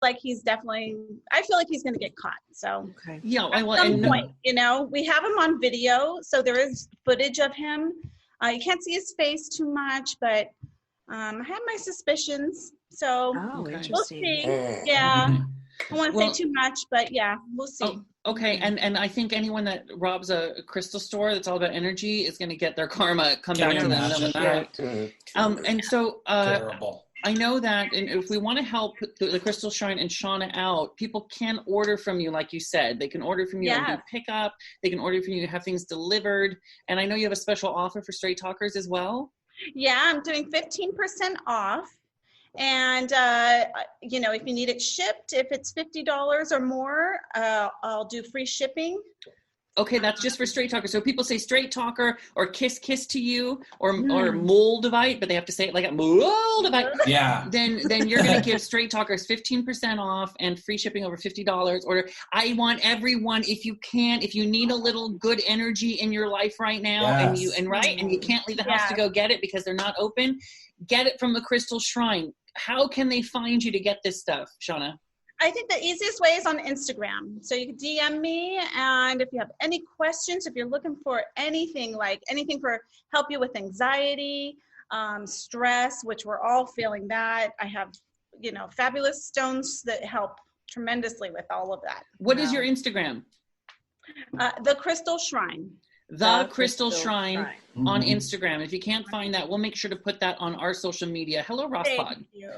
like he's definitely, I feel like he's going to get caught. So yeah, at some point, you know, we have him on video. So there is footage of him. You can't see his face too much, but I have my suspicions. So we'll see. Yeah. I don't want to say too much, but yeah, we'll see. Okay, and I think anyone that robs a crystal store that's all about energy is going to get their karma come back to them. And so I know that, and if we want to help the Crystal Shrine and Shauna out, people can order from you, like you said. They can order from you and do pickup. They can order from you, have things delivered. And I know you have a special offer for Straight Talkers as well. Yeah, I'm doing 15% off. And, you know, if you need it shipped, if it's $50 or more, I'll do free shipping. Okay, that's just for Straight Talker. So people say Straight Talker or kiss to you or Moldavite, but they have to say it like a Moldavite. Yeah. Then you're going to give Straight Talkers 15% off and free shipping over $50. Or I want everyone, if you need a little good energy in your life right now, and you can't leave the house to go get it because they're not open, get it from the Crystal Shrine. How can they find you to get this stuff, Shauna? I think the easiest way is on Instagram. So you can DM me, and if you have any questions, if you're looking for anything for help you with anxiety, stress, which we're all feeling that. I have, you know, fabulous stones that help tremendously with all of that. What is your Instagram? The Crystal Shrine. The Crystal Shrine on Instagram. If you can't find that, we'll make sure to put that on our social media. Hello, Ross Pod. Thank you.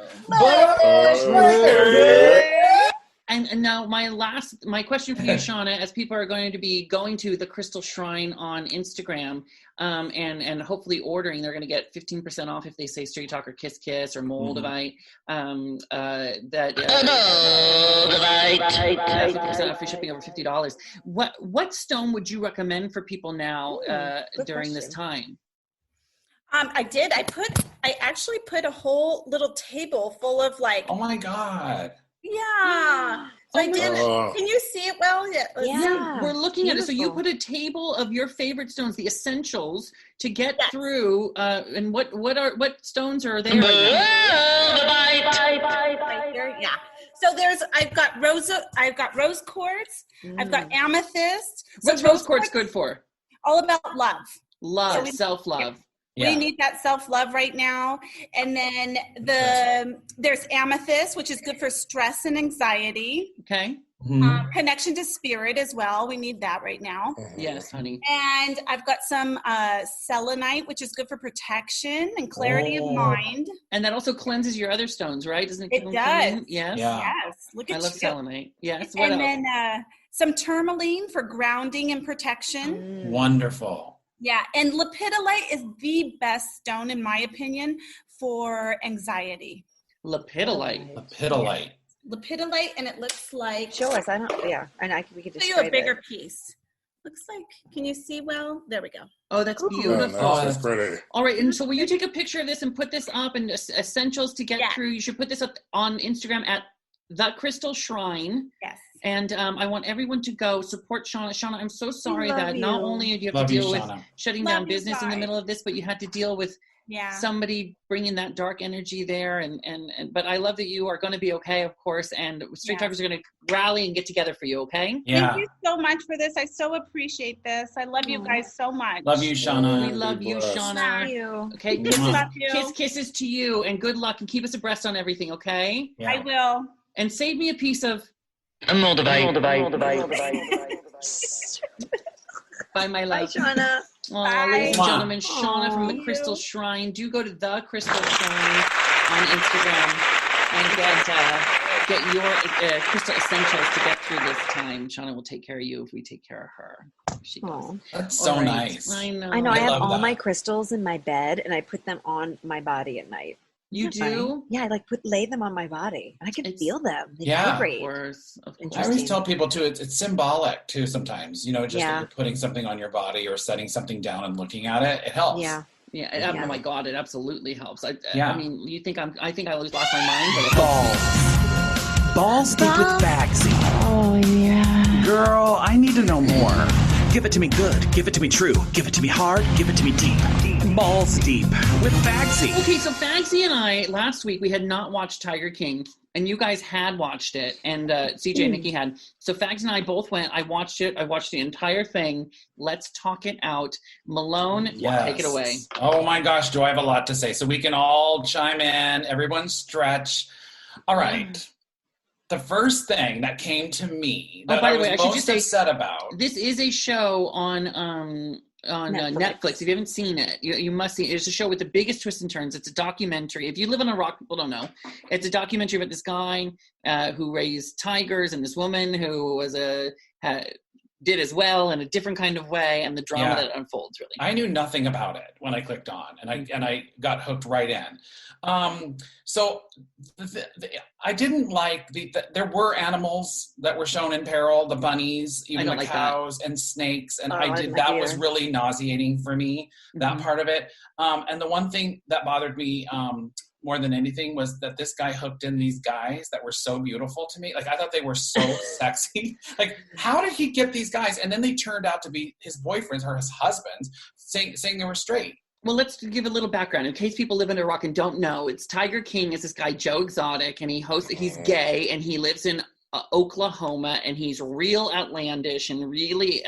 And now my question for you, Shauna, as people are going to be going to the Crystal Shrine on Instagram, and hopefully ordering, they're going to get 15% off if they say Straight Talker Kiss or Moldavite. 15% off free shipping over $50. What stone would you recommend for people now during this time? I did. I actually put a whole little table full of Oh my God. Yeah. So I did. Can you see it well? Yeah. We're looking at it. So you put a table of your favorite stones, the essentials to get through. And what stones are there? Right here. Yeah. So I've got rose quartz. I've got amethyst. What's rose quartz good for? All about love. Love, self-love. Yeah. We need that self-love right now. And then there's amethyst, which is good for stress and anxiety. Okay. Connection to spirit as well. We need that right now. Yes, honey. And I've got some selenite, which is good for protection and clarity of mind. And that also cleanses your other stones, right? Doesn't it? It does. Yes. Yeah. Yes. Look at I love selenite. Yes. What else? Then some tourmaline for grounding and protection. Wonderful. Yeah, and lepidolite is the best stone, in my opinion, for anxiety. Lepidolite. Lepidolite, and it looks like. Show us. And we could just show you a bigger piece. Looks like. Can you see well? There we go. Oh, that's beautiful. Oh, that's pretty. All right, and so will you take a picture of this and put this up and essentials to get through? You should put this up on Instagram at The Crystal Shrine. Yes. And I want everyone to go support Shauna. Shauna, I'm so sorry that not only do you have to deal with shutting down business in the middle of this, but you had to deal with somebody bringing that dark energy there. But I love that you are going to be okay, of course. And Straight Talkers are going to rally and get together for you, okay? Yeah. Thank you so much for this. I so appreciate this. I love you guys so much. Love you, Shauna. We love you, Shauna. Love you. Okay, kisses to you, and good luck, and keep us abreast on everything, okay? Yeah. I will. And save me a piece of Moldavite. By my life. Bye, Shauna. Ladies and gentlemen, Shauna from the Crystal Shrine. Do go to the Crystal Shrine on Instagram and get your crystal essentials to get through this time. Shauna will take care of you if we take care of her. She goes. That's so nice. I know. I have all my crystals in my bed, and I put them on my body at night. You do? Yeah, I lay them on my body, and I can feel them. They Of vibrate. course. I always tell people too, it's symbolic too sometimes. You know, just that you're putting something on your body or setting something down and looking at it. It helps. Yeah. Yeah. Oh my God, it absolutely helps. I mean, you think I think I lost my mind, but it Balls deep with bagsy. Oh yeah. Girl, I need to know more. Give it to me good. Give it to me true. Give it to me hard. Give it to me deep. Balls Deep with Bagsy. Okay, so Bagsy and I, last week, we had not watched Tiger King, and you guys had watched it, and CJ and Nikki had. So Fags and I both went. I watched it. I watched the entire thing. Let's talk it out. Malone, take it away. Oh my gosh, do I have a lot to say? So we can all chime in. Everyone stretch. All right. The first thing that came to me that I was most upset about. This is a show on Netflix. If you haven't seen it, you must see it. It's a show with the biggest twists and turns. It's a documentary. If you live on a rock, people don't know. It's a documentary about this guy who raised tigers and this woman who was did as well in a different kind of way, and the drama that unfolds. Really, I knew nothing about it when I clicked on, and I got hooked right in. So I didn't like there were animals that were shown in peril, the bunnies, even the cows and snakes. And that was really nauseating for me, that part of it. And the one thing that bothered me, more than anything, was that this guy hooked in these guys that were so beautiful to me. Like, I thought they were so sexy. Like, how did he get these guys? And then they turned out to be his boyfriends or his husbands, saying they were straight. Well, let's give a little background in case people live in a rock and don't know. It's Tiger King is this guy, Joe Exotic, and he's gay, and he lives in Oklahoma, and he's real outlandish and really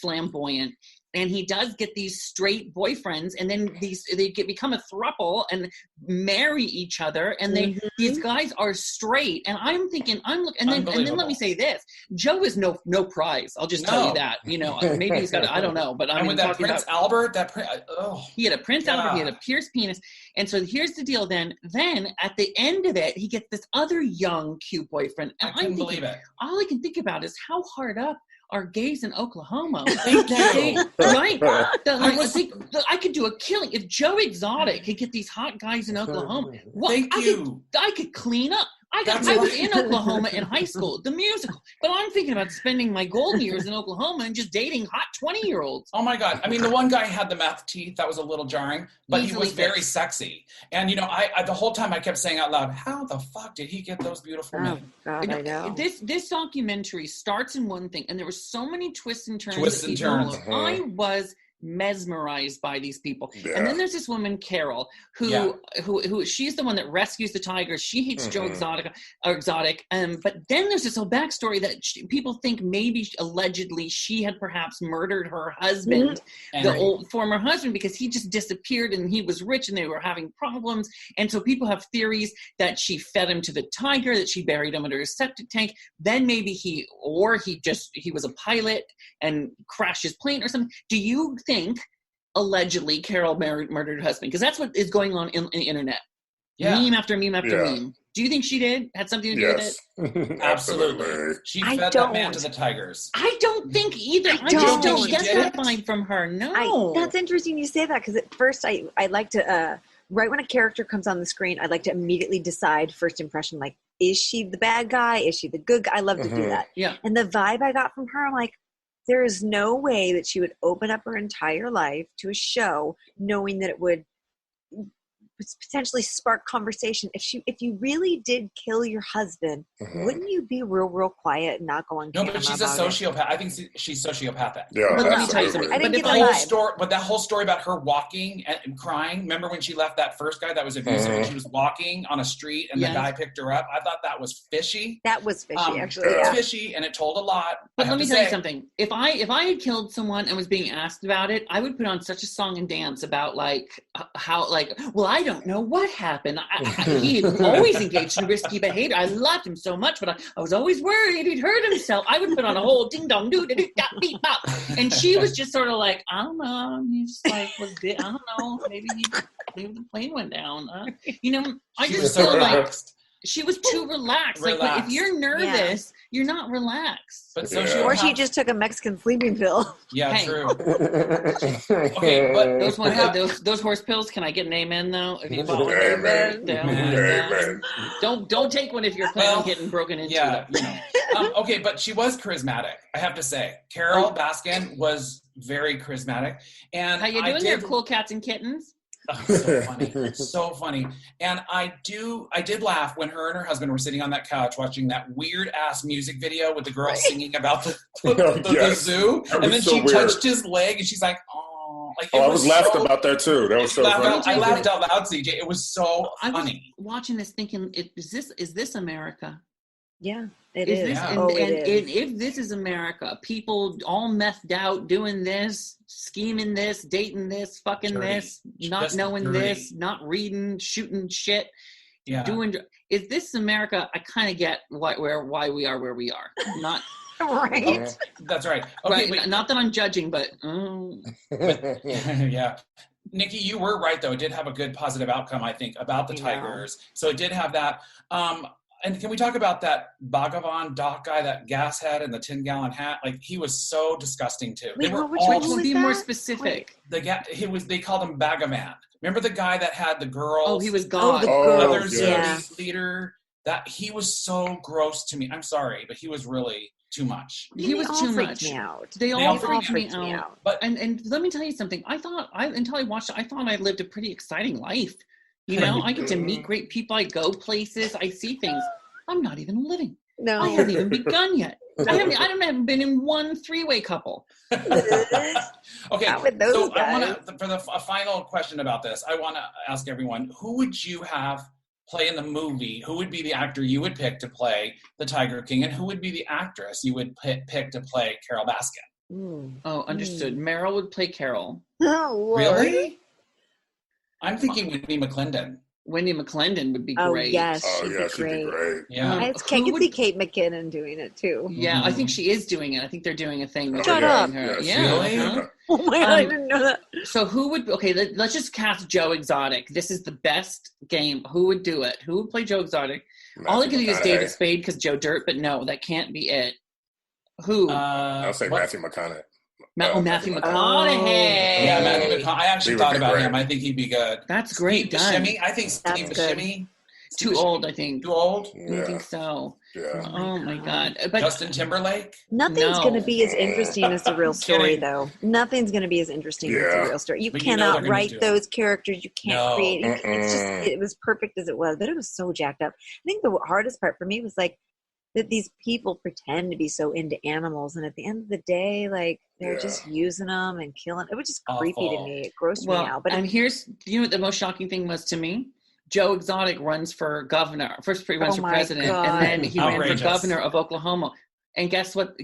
flamboyant. And he does get these straight boyfriends, and then they become a throuple and marry each other. And these guys are straight. And I'm thinking, and then let me say this: Joe is no prize. I'll just tell you that. Maybe he's got I don't know, but with that Prince Albert, he had a Prince Albert, he had a pierced penis. And so here's the deal. Then at the end of it, he gets this other young, cute boyfriend. And I couldn't believe it. All I can think about is how hard up are gays in Oklahoma. Thank you. Right? I could do a killing. If Joe Exotic could get these hot guys in Oklahoma, I could clean up. I was in Oklahoma in high school, the musical. But I'm thinking about spending my golden years in Oklahoma and just dating hot 20-year-olds. Oh, my God. I mean, the one guy had the meth teeth. That was a little jarring. But he was very sexy. And, I the whole time I kept saying out loud, how the fuck did he get those beautiful men? God, I know. This documentary starts in one thing, and there were so many twists and turns. I was mesmerized by these people. And then there's this woman, Carol, who she's the one that rescues the tigers. She hates Joe Exotic. But then there's this whole backstory that people think maybe allegedly she had perhaps murdered her husband, the old former husband, because he just disappeared and he was rich and they were having problems. And so people have theories that she fed him to the tiger, that she buried him under a septic tank. Then maybe he was a pilot and crashed his plane or something. Do you think allegedly Carol murdered her husband? Because that's what is going on in the internet. Meme after meme after meme. Do you think she had something to do with it? Absolutely. She fed that man to the tigers. I don't think either. I just don't get that vibe from her. No. That's interesting you say that, because at first I like to, right when a character comes on the screen, I like to immediately decide first impression, like, is she the bad guy? Is she the good guy? I love to do that. Yeah. And the vibe I got from her, I'm like, there is no way that she would open up her entire life to a show knowing that it would potentially spark conversation. If you really did kill your husband, wouldn't you be real quiet and not go on camera? No, but she's a sociopath. I think she's sociopathic. Yeah, but let me tell you something. That whole story about her walking and crying. Remember when she left that first guy that was abusive and she was walking on a street and the guy picked her up? I thought that was fishy. That was fishy, actually. It was fishy, and it told a lot. But let me tell you something. If I had killed someone and was being asked about it, I would put on such a song and dance about how I don't know what happened. He always engaged in risky behavior. I loved him so much, but I was always worried he'd hurt himself. I would put on a whole ding dong doo doo da beep bop, and she was just sort of like, I don't know. He just I don't know. Maybe the plane went down. I just feel like she was too relaxed. Like, if you're nervous, you're not relaxed. But or she just took a Mexican sleeping pill. Yeah, true. Okay, but those horse pills. Can I get an amen though? If you don't take one if you're planning on getting broken into. Yeah, okay, but she was charismatic. I have to say, Carol Baskin was very charismatic. And how you doing there, cool cats and kittens? Oh, so funny. So funny. And I did laugh when her and her husband were sitting on that couch watching that weird ass music video with the girl singing about the zoo. And then she touched his leg and she's like, oh. Like, I was laughing about that too. That was so funny. I laughed out loud, CJ. It was so funny. I was watching this thinking, is this America? Yeah, it is. And if this is America, people all methed out, doing this, scheming this, dating this, fucking this, not knowing this, not reading, shooting shit, doing. Is this America? I kind of get why we are where we are. Not right. That's right. Okay, right. Not that I'm judging, but yeah. Nikki, you were right though. It did have a good positive outcome, I think, about the Tigers. So it did have that. And can we talk about that Bhagavan doc guy, that gas head and the 10-gallon hat? Like, he was so disgusting too. Wait, they were which all one was be that? more specific. They called him Bhagavan. Remember the guy that had the girls? Oh, he was God. The girls, leader. That he was so gross to me. I'm sorry, but he was really too much. He was too much. Me out. They all freaked me out. out. But and let me tell you something. Until I watched it, I thought I lived a pretty exciting life. You know, I get to meet great people. I go places. I see things. I'm not even living. No, I haven't even begun yet. I haven't been in one 3-way couple. Okay, not with those so guys. I want to, for a final question about this, I want to ask everyone: who would you have play in the movie? Who would be the actor you would pick to play the Tiger King, and who would be the actress you would pick to play Carol Baskin? Oh, understood. Meryl would play Carol. Oh, Lord. Really? I'm thinking Wendy McClendon. Wendy McClendon would be Oh, great. yes. Oh, yeah, she'd be great. Yeah. I can see Kate McKinnon doing it, too. Yeah, I think she is doing it. I think they're doing a thing. Shut up. Her. Really? Oh, my God, I didn't know that. So who would, let's just cast Joe Exotic. This is the best game. Who would do it? Who would play Joe Exotic? All I can do is David Spade because Joe Dirt, but no, that can't be it. Who? I'll say Matthew McConaughey. Matthew McConaughey. Yeah, Matthew McConaughey. I actually thought about him. I think he'd be good. That's great. Steve Buscemi. I think Steve Buscemi. Too old, I think. Too old? Yeah. I think so. Yeah. Oh my God. But Justin Timberlake? Nothing's going to be as interesting as the real story, though. Nothing's going to be as interesting as the real story. You cannot write those characters. You can't create. It's just, it was perfect as it was, but it was so jacked up. I think the hardest part for me was like that these people pretend to be so into animals, and at the end of the day, like they're just using them and killing. It was just creepy to me. It grossed me out. But and here's, what the most shocking thing was to me? Joe Exotic runs for governor. First he runs for president, and then he ran for governor of Oklahoma. And guess what?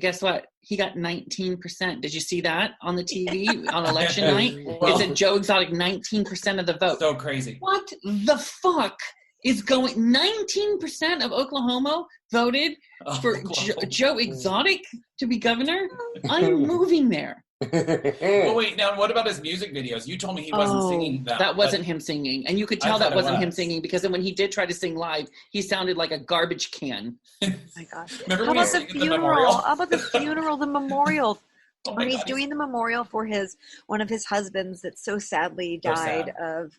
He got 19%. Did you see that on the TV on election night? It said Joe Exotic 19% of the vote. So crazy. What the fuck is going? 19% of Oklahoma voted for Joe Exotic to be governor. I'm moving there. Well, wait, now what about his music videos? You told me he wasn't singing them. That wasn't him singing. And you could tell that wasn't him singing because then when he did try to sing live, he sounded like a garbage can. Oh my gosh. Remember How about the funeral? How about the funeral, the memorial? When he's doing the memorial for one of his husbands that so sadly died of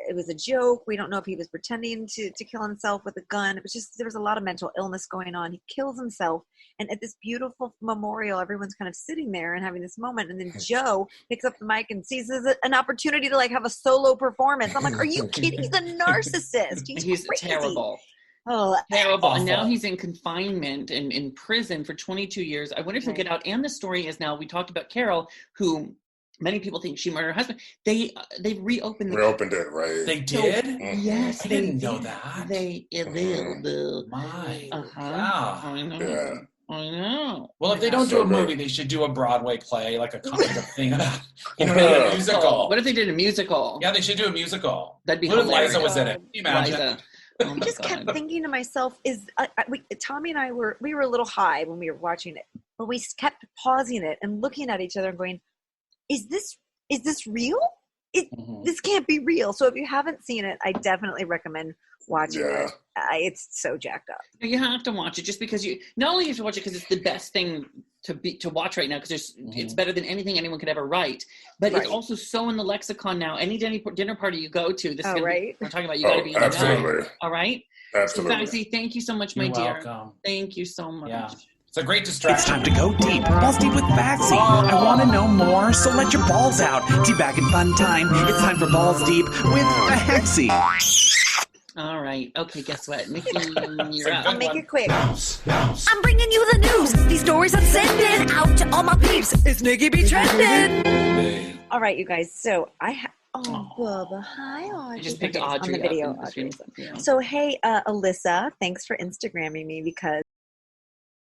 it was a joke. We don't know if he was pretending to kill himself with a gun. It was just, there was a lot of mental illness going on. He kills himself. And at this beautiful memorial, everyone's kind of sitting there and having this moment. And then Joe picks up the mic and sees an opportunity to like have a solo performance. I'm like, are you kidding? He's a narcissist. He's crazy. Terrible. Oh, terrible. And now he's in confinement and in prison for 22 years. I wonder if he'll get out. And the story is now, we talked about Carol, who many people think she murdered her husband. They've reopened it, right? They did? Yes. I didn't know that. They did. My. Wow. I know. Yeah. I know. Well, if they don't do a movie, they should do a Broadway play, like a thing about, a musical. What if they did a musical? Yeah, they should do a musical. That'd be hilarious. hilarious. Liza was in it. Can you imagine? Liza. I just kept thinking to myself, Tommy and I were a little high when we were watching it, but we kept pausing it and looking at each other and going, is this real? This can't be real. So if you haven't seen it, I definitely recommend watching it. It's so jacked up. You have to watch it just because not only have to watch it because it's the best thing to watch right now because it's better than anything anyone could ever write, but it's also so in the lexicon now. Any dinner party you go to, this is we're talking about. You got to be in the know. All right. Absolutely. So, Fagsy, thank you so much, my dear. Welcome. Thank you so much. Yeah. It's a great distraction. It's time to go deep. Balls deep with Fagsy. I want to know more, so let your balls out. Teabag and fun time. It's time for Balls Deep with Fagsy. All right. Okay, guess what? Nikki, you're up. I'll make it quick. I'm bringing you the news. These stories I'm sending out to all my peeps. It's Nikki B. Trending. All right, you guys. So Bubba, hi, Audrey. I just picked Audrey on the video. up. So, hey, Alyssa, thanks for Instagramming me because